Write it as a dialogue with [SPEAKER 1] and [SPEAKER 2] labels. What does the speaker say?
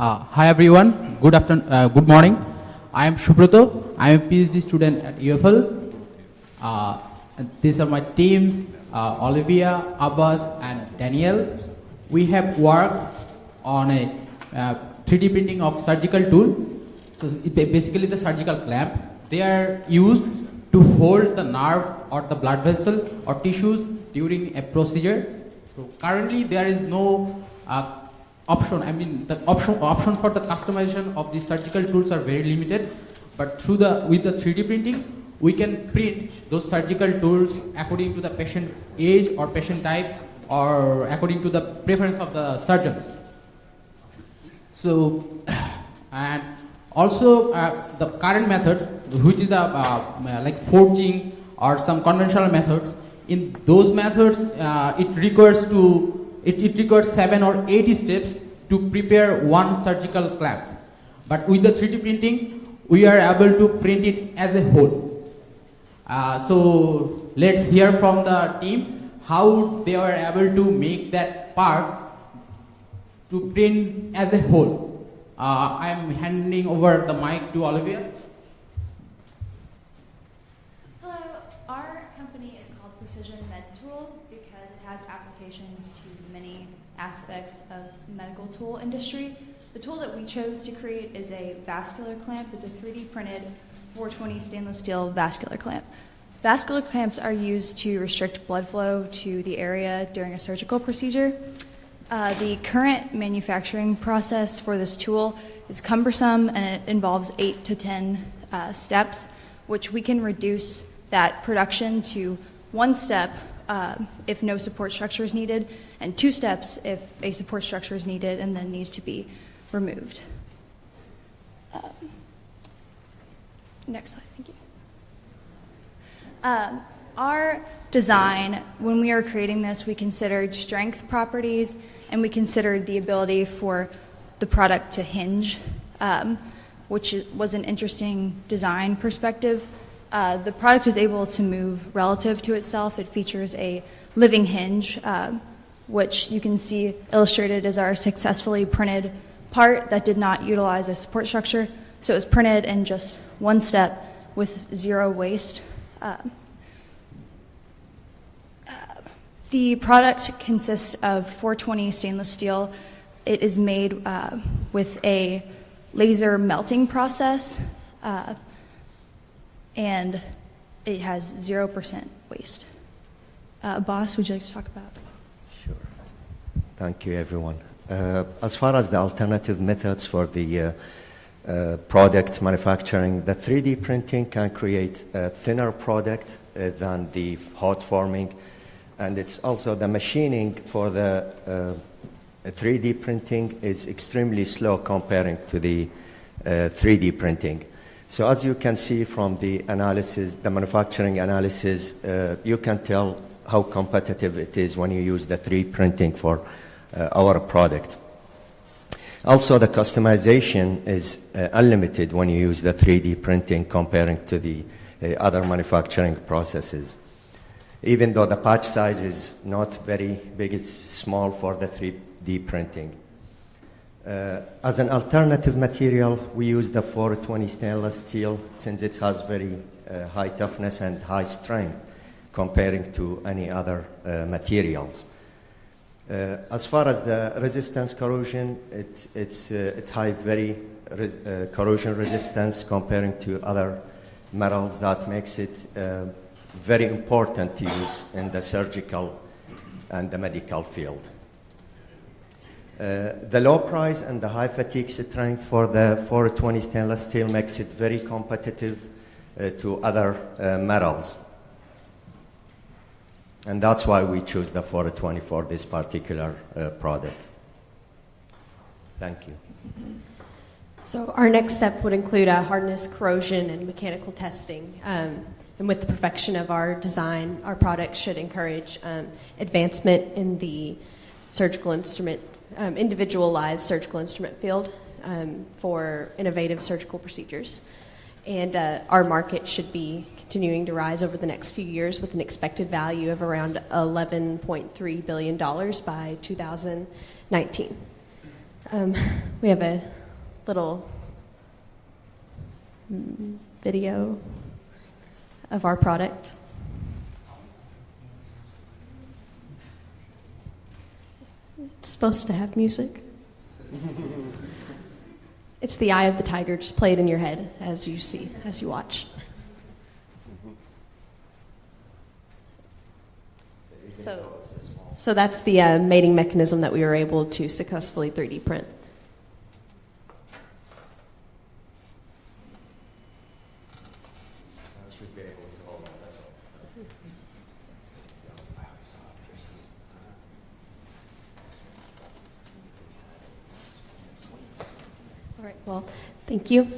[SPEAKER 1] Hi everyone, good afternoon, good morning. I am Subrata. I am a PhD student at UofL. And these are my teams, Olivia, Abbas, and Daniale. We have worked on a 3D printing of surgical tool. So basically the surgical clamps. They are used to hold the nerve or the blood vessel or tissues during a procedure. So currently there is no option. I mean, the option for the customization of these surgical tools are very limited. But with the 3D printing, we can print those surgical tools according to the patient age or patient type or according to the preference of the surgeons. So, and also the current method, which is like forging or some conventional methods, in those methods, it requires 7 or 8 steps to prepare one surgical clamp. But with the 3D printing, we are able to print it as a whole. So let's hear from the team how they were able to make that part to print as a whole. I'm handing over the mic to Olivia.
[SPEAKER 2] Hello, our company is called MedTool because it has applications to many aspects of the medical tool industry. The tool that we chose to create is a vascular clamp. It's a 3D printed 420 stainless steel vascular clamp. Vascular clamps are used to restrict blood flow to the area during a surgical procedure. The current manufacturing process for this tool is cumbersome and it involves 8 to 10 steps, which we can reduce that production to 1 step if no support structure is needed, and 2 steps if a support structure is needed and then needs to be removed. Next slide, thank you. Our design, when we were creating this, we considered strength properties and we considered the ability for the product to hinge, which was an interesting design perspective. The product is able to move relative to itself. It features a living hinge, which you can see illustrated as our successfully printed part that did not utilize a support structure. So it was printed in just 1 step with 0 waste. The product consists of 420 stainless steel. It is made with a laser melting process, and it has 0% waste. Boss, would you like to talk about?
[SPEAKER 3] Sure. Thank you, everyone. As far as the alternative methods for the product manufacturing, the 3D printing can create a thinner product than the hot forming, and it's also the machining for the 3D printing is extremely slow comparing to the 3D printing. So as you can see from the analysis, the manufacturing analysis, you can tell how competitive it is when you use the 3D printing for our product. Also, the customization is unlimited when you use the 3D printing comparing to the other manufacturing processes. Even though the patch size is not very big, it's small for the 3D printing. As an alternative material, we use the 420 stainless steel since it has very high toughness and high strength comparing to any other materials. As far as the resistance corrosion, it has very corrosion resistance comparing to other metals. That makes it very important to use in the surgical and the medical field. The low price and the high fatigue strength for the 420 stainless steel makes it very competitive to other metals. And that's why we choose the 420 for this particular product. Thank you.
[SPEAKER 4] So our next step would include hardness, corrosion, and mechanical testing. And with the perfection of our design, our product should encourage advancement in the surgical instrument, individualized surgical instrument field for innovative surgical procedures. And our market should be continuing to rise over the next few years with an expected value of around $11.3 billion by 2019. We have a little video of our product. It's supposed to have music. It's the eye of the tiger. Just play it in your head as you see, as you watch. So that's the mating mechanism that we were able to successfully 3D print. All right, well, thank you.